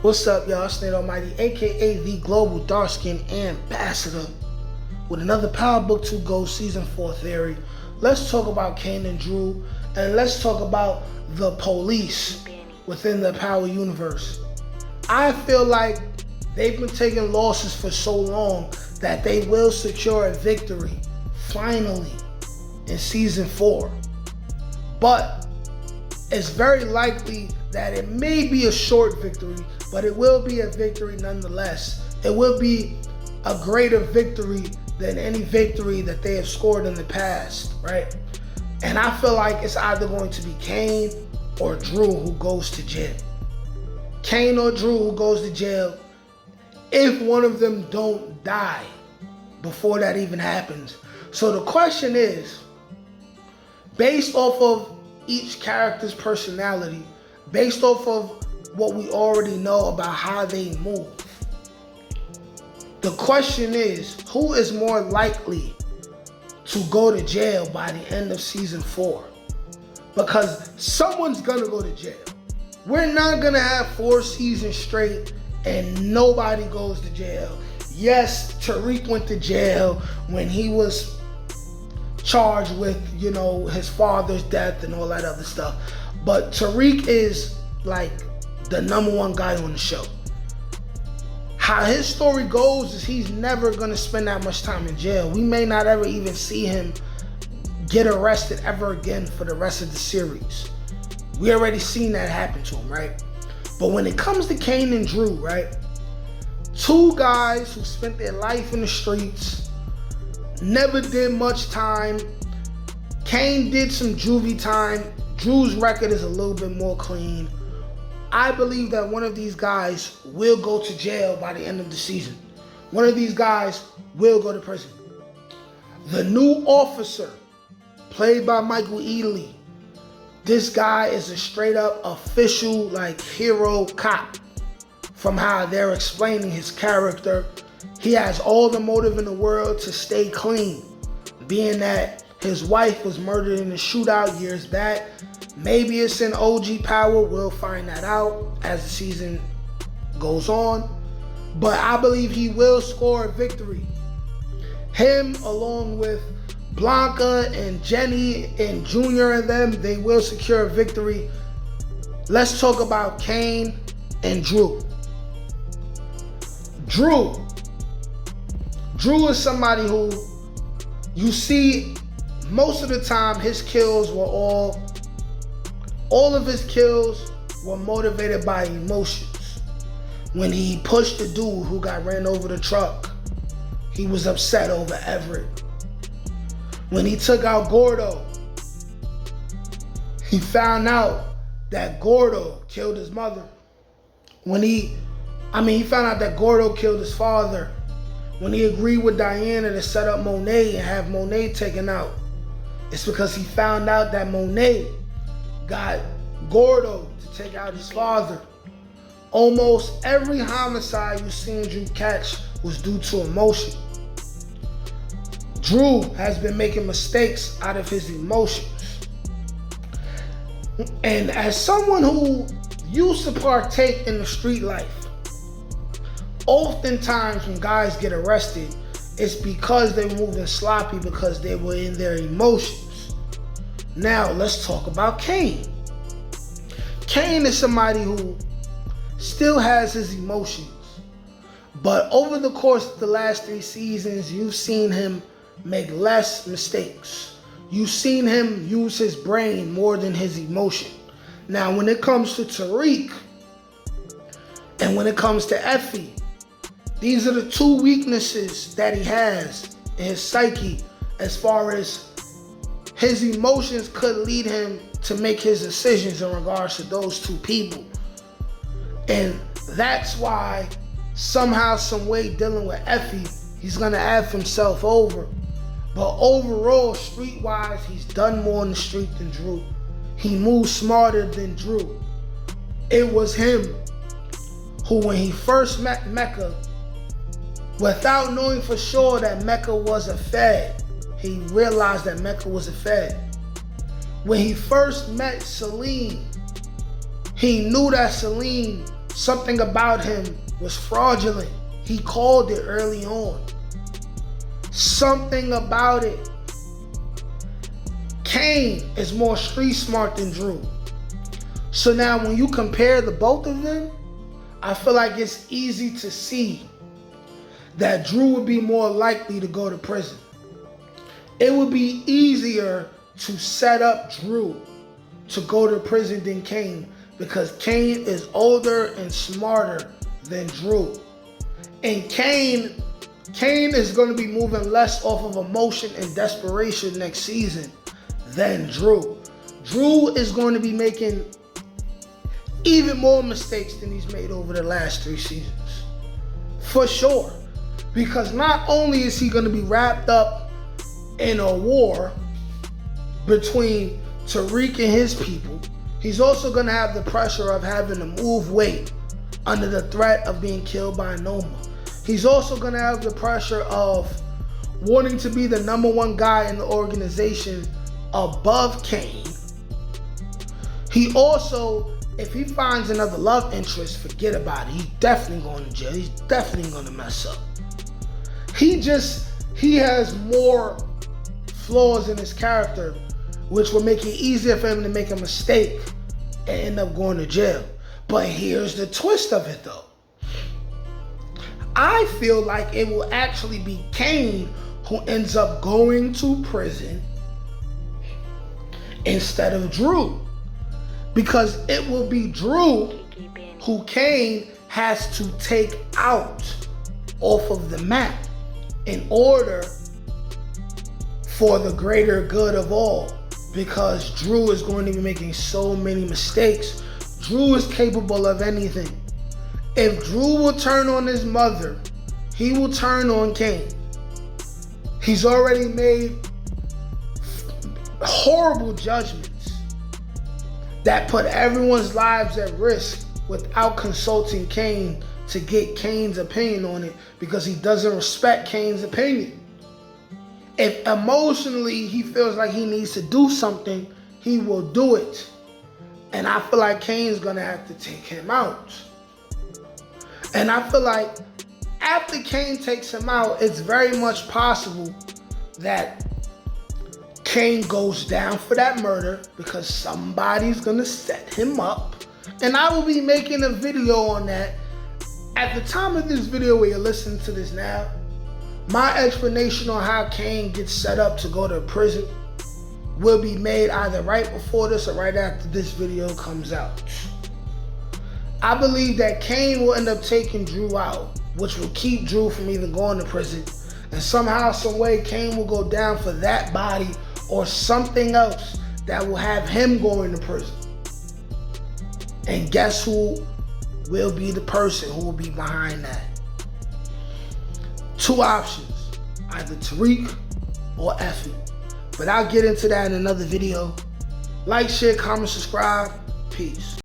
What's up, y'all? It's Nate Almighty, aka the Global Dark Skin Ambassador, with another Power Book 2 Ghost Season 4 theory. Let's talk about Kane and Drew, and let's talk about the police within the Power universe. I feel like they've been taking losses for so long that they will secure a victory, finally, in Season 4. But it's very likely that it may be a short victory, but it will be a victory nonetheless. It will be a greater victory than any victory that they have scored in the past, right? And I feel like it's either going to be Kane or Drew who goes to jail. Kane or Drew who goes to jail if one of them don't die before that even happens. So the question is, based off of each character's personality, based off of what we already know about how they move, the question is, who is more likely to go to jail by the end of Season 4? Because someone's gonna go to jail. We're not gonna have 4 seasons straight and nobody goes to jail. Yes, Tariq went to jail when he was charged with, his father's death and all that other stuff. But Tariq is like the #1 guy on the show. How his story goes is he's never gonna spend that much time in jail. We may not ever even see him get arrested ever again for the rest of the series. We already seen that happen to him, right? But when it comes to Kane and Drew, right? 2 guys who spent their life in the streets, never did much time. Kane did some juvie time. Drew's record is a little bit more clean. I believe that one of these guys will go to jail by the end of the season. One of these guys will go to prison. The new officer, played by Michael Ealy, this guy is a straight up official hero cop from how they're explaining his character. He has all the motive in the world to stay clean, being that his wife was murdered in a shootout years back. Maybe it's in OG Power. We'll find that out as the season goes on. But I believe he will score a victory. Him along with Blanca and Jenny and Junior and them, they will secure a victory. Let's talk about Kane and Drew. Drew is somebody who you see most of the time his kills were all of his kills were motivated by emotions. When he pushed the dude who got ran over the truck, he was upset over Everett. When he took out Gordo, he found out that Gordo killed his mother. He found out that Gordo killed his father. When he agreed with Diana to set up Monet and have Monet taken out, it's because he found out that Monet got Gordo to take out his father. Almost every homicide you've seen Drew catch was due to emotion. Drew has been making mistakes out of his emotions. And as someone who used to partake in the street life, oftentimes when guys get arrested, it's because they're moving sloppy because they were in their emotions. Now let's talk about Kane. Kane is somebody who still has his emotions, but over the course of the last 3 seasons, you've seen him make less mistakes. You've seen him use his brain more than his emotion. Now, when it comes to Tariq and when it comes to Effie, these are the 2 weaknesses that he has in his psyche, as far as his emotions could lead him to make his decisions in regards to those 2 people. And that's why somehow, some way, dealing with Effie, he's gonna F himself over. But overall, streetwise, he's done more in the street than Drew. He moves smarter than Drew. It was him who, when he first met Mecca, without knowing for sure that Mecca was a fed, he realized that Mecca was a fed. When he first met Celine, he knew that Celine Something about him was fraudulent. He called it early on. Something about it. Kane is more street smart than Drew. So now when you compare the both of them, I feel like it's easy to see that Drew would be more likely to go to prison. It would be easier to set up Drew to go to prison than Kane, because Kane is older and smarter than Drew. And Kane is going to be moving less off of emotion and desperation next season than Drew. Drew is going to be making even more mistakes than he's made over the last 3 seasons. For sure. Because not only is he going to be wrapped up in a war between Tariq and his people, he's also going to have the pressure of having to move weight under the threat of being killed by Noma. He's also going to have the pressure of wanting to be the #1 guy in the organization above Kane. He also, if he finds another love interest, forget about it. He's definitely going to jail. He's definitely going to mess up. He has more flaws in his character, which will make it easier for him to make a mistake and end up going to jail. But here's the twist of it though. I feel like it will actually be Kane who ends up going to prison instead of Drew. Because it will be Drew who Kane has to take out off of the map in order for the greater good of all. Because Drew is going to be making so many mistakes. Drew is capable of anything. If Drew will turn on his mother, he will turn on Kane. He's already made horrible judgments that put everyone's lives at risk without consulting Kane to get Kane's opinion on it, because he doesn't respect Kane's opinion. If emotionally he feels like he needs to do something, he will do it. And I feel like Kane's gonna have to take him out. And I feel like after Kane takes him out, it's very much possible that Kane goes down for that murder, because somebody's gonna set him up. And I will be making a video on that. At the time of this video where you're listening to this now, my explanation on how Kane gets set up to go to prison will be made either right before this or right after this video comes out. I believe that Kane will end up taking Drew out, which will keep Drew from even going to prison. And somehow, some way, Kane will go down for that body or something else that will have him going to prison. And guess who will be the person who will be behind that? 2 options, either Tariq or Effie. But I'll get into that in another video. Like, share, comment, subscribe. Peace.